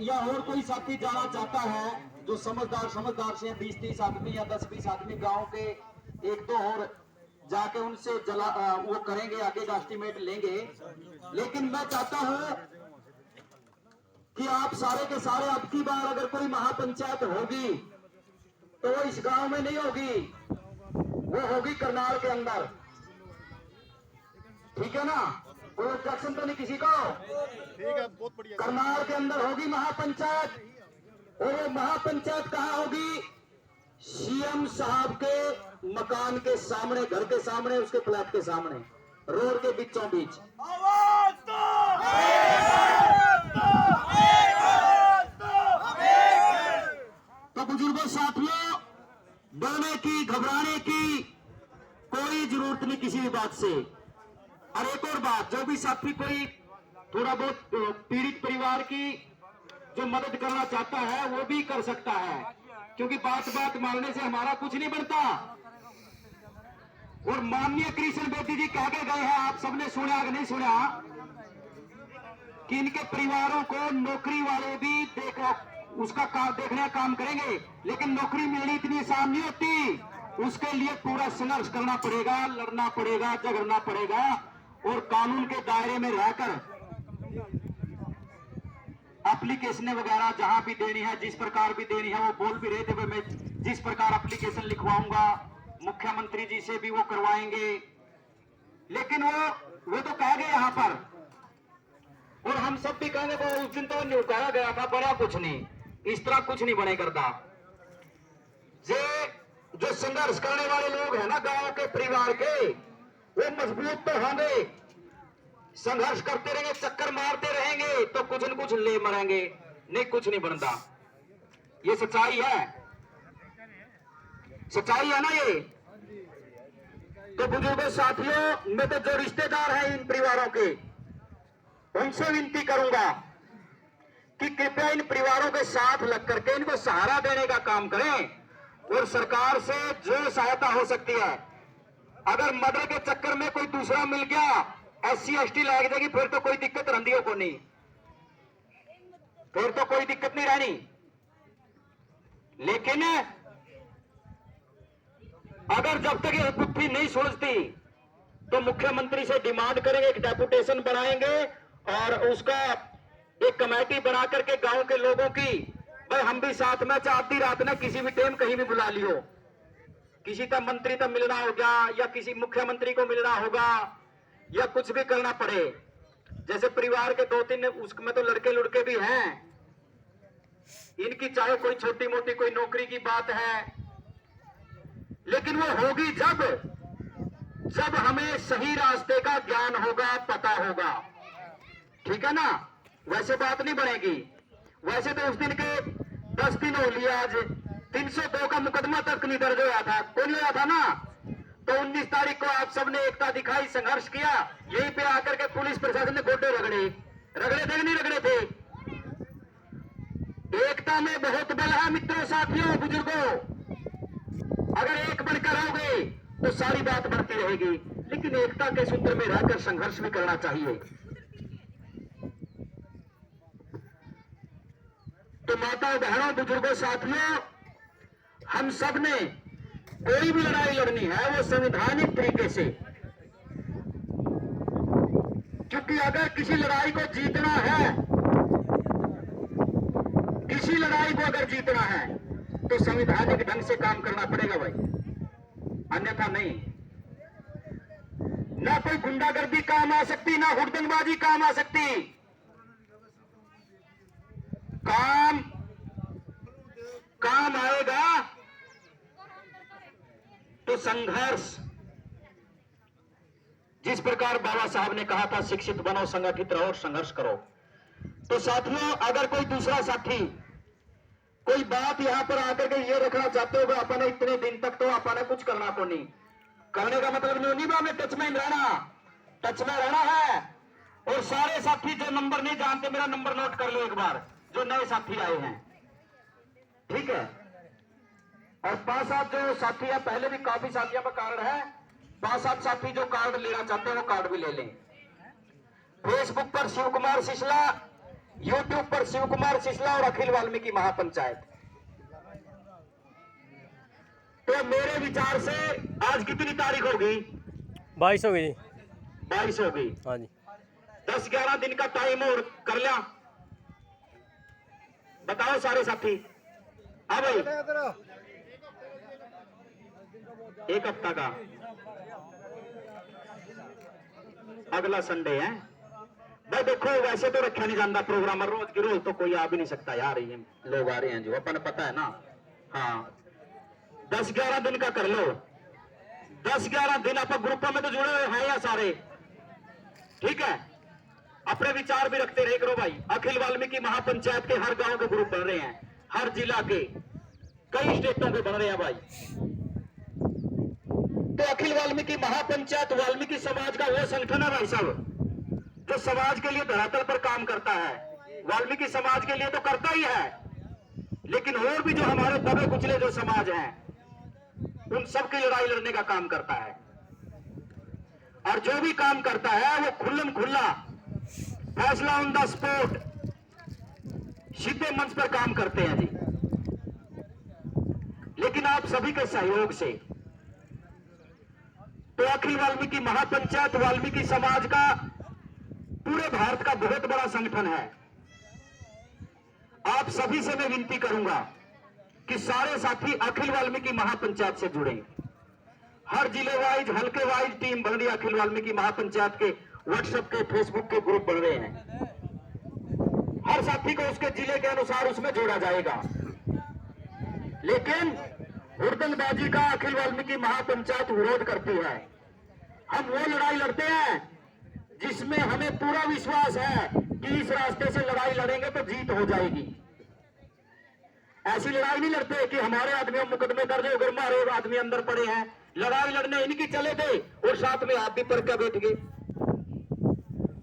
या और कोई साथी जाना चाहता है जो समझदार से 20-30 आदमी या 10-20 आदमी गांव के एक दो और जाके उनसे वो करेंगे, आगे का एस्टिमेट लेंगे। लेकिन मैं चाहता हूं कि आप सारे के सारे अब की बार अगर कोई महापंचायत होगी तो वो इस गांव में नहीं होगी, वो होगी करनाल के अंदर। ठीक है ना? कोई ऑब्जेक्शन तो नहीं किसी को? ठीक है, बहुत बढ़िया। करनाल के अंदर होगी महापंचायत। और वो महापंचायत कहां होगी? सीएम साहब के मकान के सामने, घर के सामने, उसके फ्लैट के सामने, रोड के बीचों बीच। तो बुजुर्गों साथियों, डरने की, घबराने की कोई जरूरत नहीं किसी भी बात से। और एक और बात, जो भी साथी कोई थोड़ा बहुत पीड़ित परिवार की जो मदद करना चाहता है वो भी कर सकता है, क्योंकि बात बात मानने से हमारा कुछ नहीं बनता। और माननीय कृष्ण बेदी जी कह के गए हैं, आप सबने सुना कि नहीं सुना, कि इनके परिवारों को नौकरी वाले भी उसका देखने का काम करेंगे, लेकिन नौकरी मिलनी इतनी आसान नहीं होती। उसके लिए पूरा संघर्ष करना पड़ेगा, लड़ना पड़ेगा, झगड़ना पड़ेगा, और कानून के दायरे में रहकर एप्लीकेशन वगैरह जहां भी देनी है, जिस प्रकार भी देनी है, वो बोल भी रहे थे, मैं जिस प्रकार एप्लीकेशन लिखवाऊंगा मुख्यमंत्री जी से भी वो करवाएंगे। लेकिन वो तो कह गए यहां पर, और हम सब भी कहेंगे वो उस दिन तो कहा गया था, बड़ा कुछ नहीं, इस तरह कुछ नहीं बने करता। जो संघर्ष करने वाले लोग हैं ना गांव के परिवार के, वो मजबूत तो होंगे, संघर्ष करते रहेंगे, चक्कर मारते रहेंगे तो कुछ न कुछ ले मरेंगे, नहीं कुछ नहीं बनता। ये सच्चाई है, सच्चाई है ना ये। तो बुजुर्गों साथियों, मैं तो जो रिश्तेदार हैं इन परिवारों के, उनसे विनती करूंगा कि कृपया इन परिवारों के साथ लग करके इनको सहारा देने का काम करें, और सरकार से जो सहायता हो सकती है। अगर मर्डर के चक्कर में कोई दूसरा मिल गया, SC ST लग जाएगी, फिर तो कोई दिक्कत रंधियों को नहीं, फिर तो कोई दिक्कत नहीं रहनी। लेकिन अगर जब तक ये बुद्धि नहीं सोचती तो मुख्यमंत्री से डिमांड करेंगे, एक डेपुटेशन बनाएंगे और उसका एक कमेटी बना करके गांव के लोगों की, भाई हम भी साथ में, आधी रात में किसी भी टाइम कहीं भी बुला लियो, किसी का मंत्री तक मिलना होगा या किसी मुख्यमंत्री को मिलना होगा या कुछ भी करना पड़े। जैसे परिवार के 2-3 उसमें तो लड़के लुड़के भी हैं, इनकी चाहे कोई छोटी मोटी कोई नौकरी की बात है, लेकिन वो होगी जब हमें सही रास्ते का ज्ञान होगा, पता होगा। ठीक है ना? वैसे बात नहीं बनेगी। वैसे तो उस दिन के 10 दिन हो लिया, आज 302 का मुकदमा तक नहीं दर्ज हुआ था, कौन हुआ था ना? तो 19 तारीख को आप सबने एकता दिखाई, संघर्ष किया, यहीं पे आकर के पुलिस प्रशासन ने गोडे रगड़े थे नहीं रगड़े थे? एकता में बहुत बल है मित्रों, साथियों, बुजुर्गों। अगर एक बनकर आओगे तो सारी बात बढ़ती रहेगी, लेकिन एकता के सूत्र में रहकर संघर्ष भी करना चाहिए। तो माताओं, बहनों, बुजुर्गों, साथियों, हम सब ने कोई भी लड़ाई लड़नी है वो संवैधानिक तरीके से, क्योंकि अगर किसी लड़ाई को जीतना है, किसी लड़ाई को अगर जीतना है तो संवैधानिक ढंग से काम करना पड़ेगा भाई, अन्यथा नहीं। ना कोई गुंडागर्दी काम आ सकती, ना हुड़दंगबाजी काम आ सकती। काम आएगा तो संघर्ष। जिस प्रकार बाबा साहब ने कहा था, शिक्षित बनो, संगठित रहो, संघर्ष करो। तो साथियों, अगर कोई दूसरा साथी कोई बात यहां पर आकर के ये रखना चाहते हो, अपने इतने दिन तक तो अपने कुछ करना को नहीं, करने का मतलब नहीं बा में टच में रहना, टच में रहना है। और सारे साथी जो नंबर नहीं जानते, मेरा नंबर नोट कर लो एक बार, जो नए साथी आए हैं, ठीक है? और 5-7 जो साथी है, पहले भी काफी साथियों का कार्ड है, 5-7 साथी जो कार्ड लेना चाहते हैं वो कार्ड भी ले लें। फेसबुक पर शिव कुमार सिसला, यूट्यूब पर शिव कुमार सिसला और अखिल वाल्मीकि महापंचायत। तो मेरे विचार से आज कितनी तारीख होगी? 22 हो गई जी। 22 होगी। हाँ जी। 10-11 दिन का टाइम और कर लिया। बताओ सारे साथी। हाँ भाई, एक हफ्ता का अगला संडे है भाई। देखो वैसे तो रखा नहीं जाता प्रोग्राम, रोज की रोज तो कोई आ भी नहीं सकता यार, ये लोग आ रहे हैं जो अपन पता है ना। हाँ 10-11 दिन का कर लो। 10-11 दिन आप ग्रुपों में तो जुड़े हुए हैं या सारे, ठीक है। अपने विचार भी रखते रहे करो भाई। अखिल वाल्मीकि महापंचायत के हर गांव के ग्रुप बन रहे हैं, हर जिला के, कई स्टेटों के बन रहे हैं भाई। तो अखिल वाल्मीकि महापंचायत वाल्मीकि समाज का वो संगठन है भाई साहब, जो समाज के लिए धरातल पर काम करता है। वाल्मीकि समाज के लिए तो करता ही है, लेकिन और भी जो हमारे दबे कुचले जो समाज हैं, उन सबकी लड़ाई लड़ने का काम करता है। और जो भी काम करता है वो खुल्लम खुल्ला, फैसला ऑन द स्पॉट, सीधे मंच पर काम करते हैं जी। लेकिन आप सभी के सहयोग से तो अखिल वाल्मीकि महापंचायत वाल्मीकि समाज का पूरे भारत का बहुत बड़ा संगठन है। आप सभी से मैं विनती करूंगा कि सारे साथी अखिल वाल्मीकि महापंचायत से जुड़े। हर जिले वाइज, हल्के वाइज टीम बन रही है। अखिल वाल्मीकि महापंचायत के व्हाट्सएप के, फेसबुक के ग्रुप बन रहे हैं। हर साथी को उसके जिले के अनुसार उसमें जोड़ा जाएगा। लेकिन हुड़दंगबाजी का अखिल वाल्मीकि महापंचायत विरोध करती है। हम वो लड़ाई लड़ते हैं जिसमें हमें पूरा विश्वास है कि इस रास्ते से लड़ाई लड़ेंगे तो जीत हो जाएगी। ऐसी लड़ाई नहीं लड़ते कि हमारे आदमी मुकदमे दर्ज हो गए, हमारे आदमी अंदर पड़े हैं, लड़ाई लड़ने इनकी चले थे और साथ में आप भी पर क्या बैठ गए,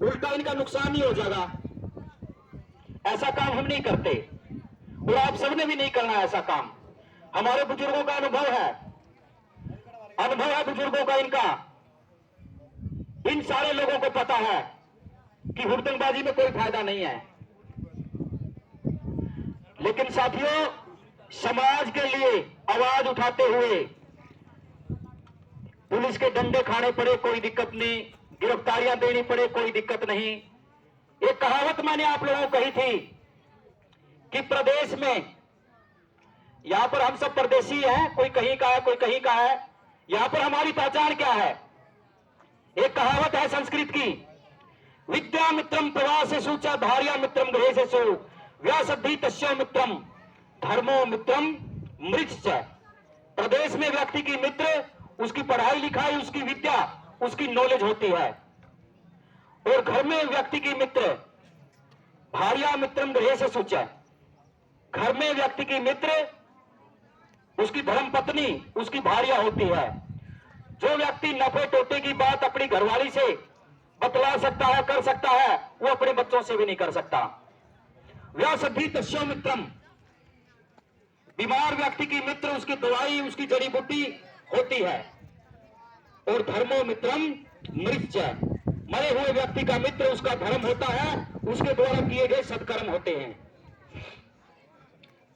उल्टा इनका नुकसान ही हो जाएगा। ऐसा काम हम नहीं करते और आप सबने भी नहीं करना ऐसा काम। हमारे बुजुर्गों का अनुभव है बुजुर्गों का, इनका, इन सारे लोगों को पता है कि हुड़दंगबाजी में कोई फायदा नहीं है। लेकिन साथियों, समाज के लिए आवाज उठाते हुए पुलिस के डंडे खाने पड़े कोई दिक्कत नहीं, गिरफ्तारियां देनी पड़े कोई दिक्कत नहीं। एक कहावत मैंने आप लोगों को कही थी कि प्रदेश में, यहां पर हम सब परदेशी हैं, कोई कहीं का है कोई कहीं का है, यहां पर हमारी पहचान क्या है? एक कहावत है संस्कृत की, विद्या मित्रम प्रवासेषु च भार्या मित्रम गृहेषु व्यासद्धि तस्यो मित्रम धर्मो मित्रम मृत च। प्रदेश में व्यक्ति की मित्र उसकी पढ़ाई लिखाई, उसकी विद्या, उसकी नॉलेज होती है। और घर में व्यक्ति की मित्र भार्या मित्रम गृहेषु च, घर में व्यक्ति की मित्र उसकी धर्म पत्नी, उसकी भार्या होती है। जो व्यक्ति नफे टोटे की बात अपनी घरवाली से बतला सकता है, कर सकता है, वो अपने बच्चों से भी नहीं कर सकता। व्यासद्धि तस्यो मित्रम, बीमार व्यक्ति की मित्र उसकी दवाई, उसकी जड़ी बूटी होती है। और धर्मो मित्रम मृत, मरे हुए व्यक्ति का मित्र उसका धर्म होता है, उसके द्वारा किए गए सत्कर्म होते हैं।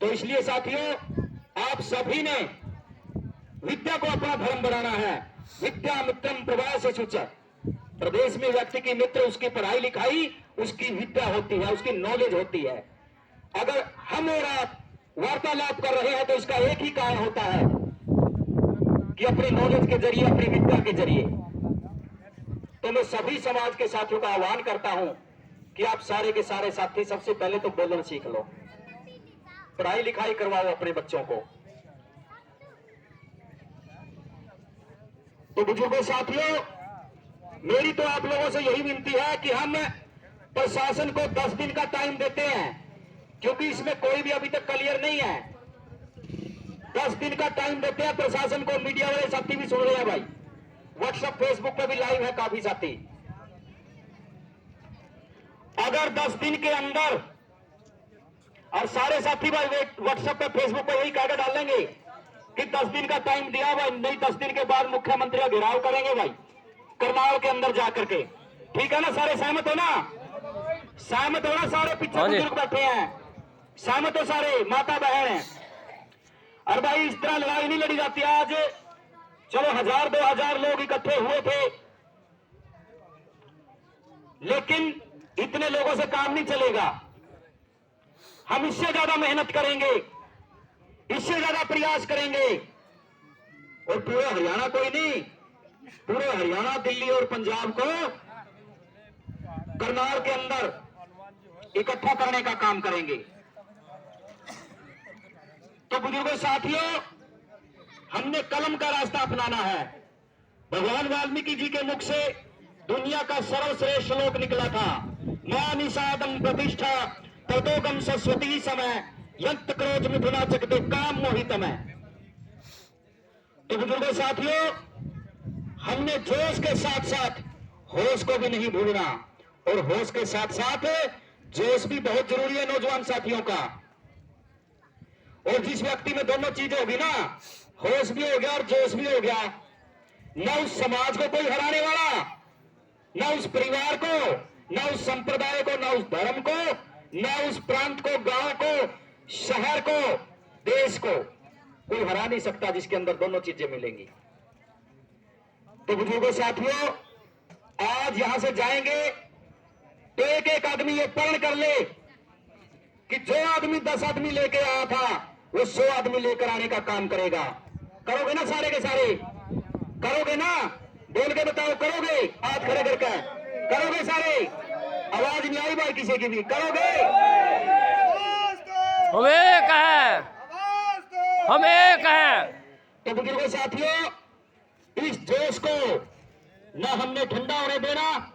तो इसलिए साथियों, आप सभी ने विद्या को अपना धर्म बनाना है। विद्या मित्रम प्रवासेषु च, प्रदेश में व्यक्ति की मित्र उसकी पढ़ाई लिखाई, उसकी विद्या होती है, उसकी नॉलेज होती है। अगर हम और आप वार्तालाप कर रहे हैं तो इसका एक ही कारण होता है कि अपनी नॉलेज के जरिए, अपनी विद्या के जरिए। तो मैं सभी समाज के साथियों का आह्वान करता हूं कि आप सारे के सारे साथी सबसे पहले तो बोलना सीख लो, पढ़ाई लिखाई करवाओ अपने बच्चों को। तो बुजुर्गों साथियों, मेरी तो आप लोगों से यही विनती है कि हम प्रशासन को 10 दिन का टाइम देते हैं, क्योंकि इसमें कोई भी अभी तक क्लियर नहीं है। 10 दिन का टाइम देते हैं प्रशासन को। मीडिया वाले साथी भी सुन रहे हैं भाई, व्हाट्सएप फेसबुक पे भी लाइव है काफी साथी। अगर 10 दिन के अंदर, और सारे साथी भाई व्हाट्सएप पे फेसबुक पे यही कहकर डालेंगे कि 10 दिन का टाइम दिया भाई, नहीं 10 दिन के बाद मुख्यमंत्री का घेराव करेंगे भाई करनाल के अंदर जाकर के। ठीक है ना, सारे सहमत हो ना? सहमत हो ना सारे? पीछे हाँ जी। बुजुर्ग बैठे हैं, सहमत हो सारे? माता बहन है। और भाई इस तरह लड़ाई नहीं लड़ी जाती। आज चलो 1000-2000 लोग इकट्ठे हुए थे, लेकिन इतने लोगों से काम नहीं चलेगा। हम इससे ज्यादा मेहनत करेंगे, इससे ज्यादा प्रयास करेंगे। और पूरा हरियाणा कोई नहीं, पूरे हरियाणा, दिल्ली और पंजाब को करनाल के अंदर इकट्ठा करने का काम करेंगे। तो बुजुर्गों साथियों, हमने कलम का रास्ता अपनाना है। भगवान वाल्मीकि जी के मुख से दुनिया का सर्वश्रेष्ठ श्लोक निकला था, मां निषादम प्रतिष्ठा ततोगम सरस्वती समय यंत क्रोध मिथुना चकते काम मोहितम है। तो बुजुर्गों साथियों, हमने जोश के साथ साथ होश को भी नहीं भूलना, और होश के साथ साथ जोश भी बहुत जरूरी है नौजवान साथियों का। और जिस व्यक्ति में दोनों चीजें होगी ना, होश भी हो गया और जोश भी हो गया, न उस समाज को कोई हराने वाला, न उस परिवार को, न उस संप्रदाय को, न उस धर्म को, न उस प्रांत को, गांव को, शहर को, देश को कोई हरा नहीं सकता जिसके अंदर दोनों चीजें मिलेंगी। तो बुजुर्गों साथियों, आज यहां से जाएंगे तो एक एक आदमी ये प्रण कर ले कि जो आदमी 10 आदमी लेके आया था वो 100 आदमी लेकर आने का काम करेगा। करोगे ना सारे के सारे? करोगे ना? बोल के बताओ, करोगे? हाथ खड़े करके करोगे सारे? आवाज नहीं आई भाई किसी की भी? करोगे? हम एक हैं, हम एक हैं। तो बुजुर्गों साथियों, इस जोश को न हमने ठंडा होने देना,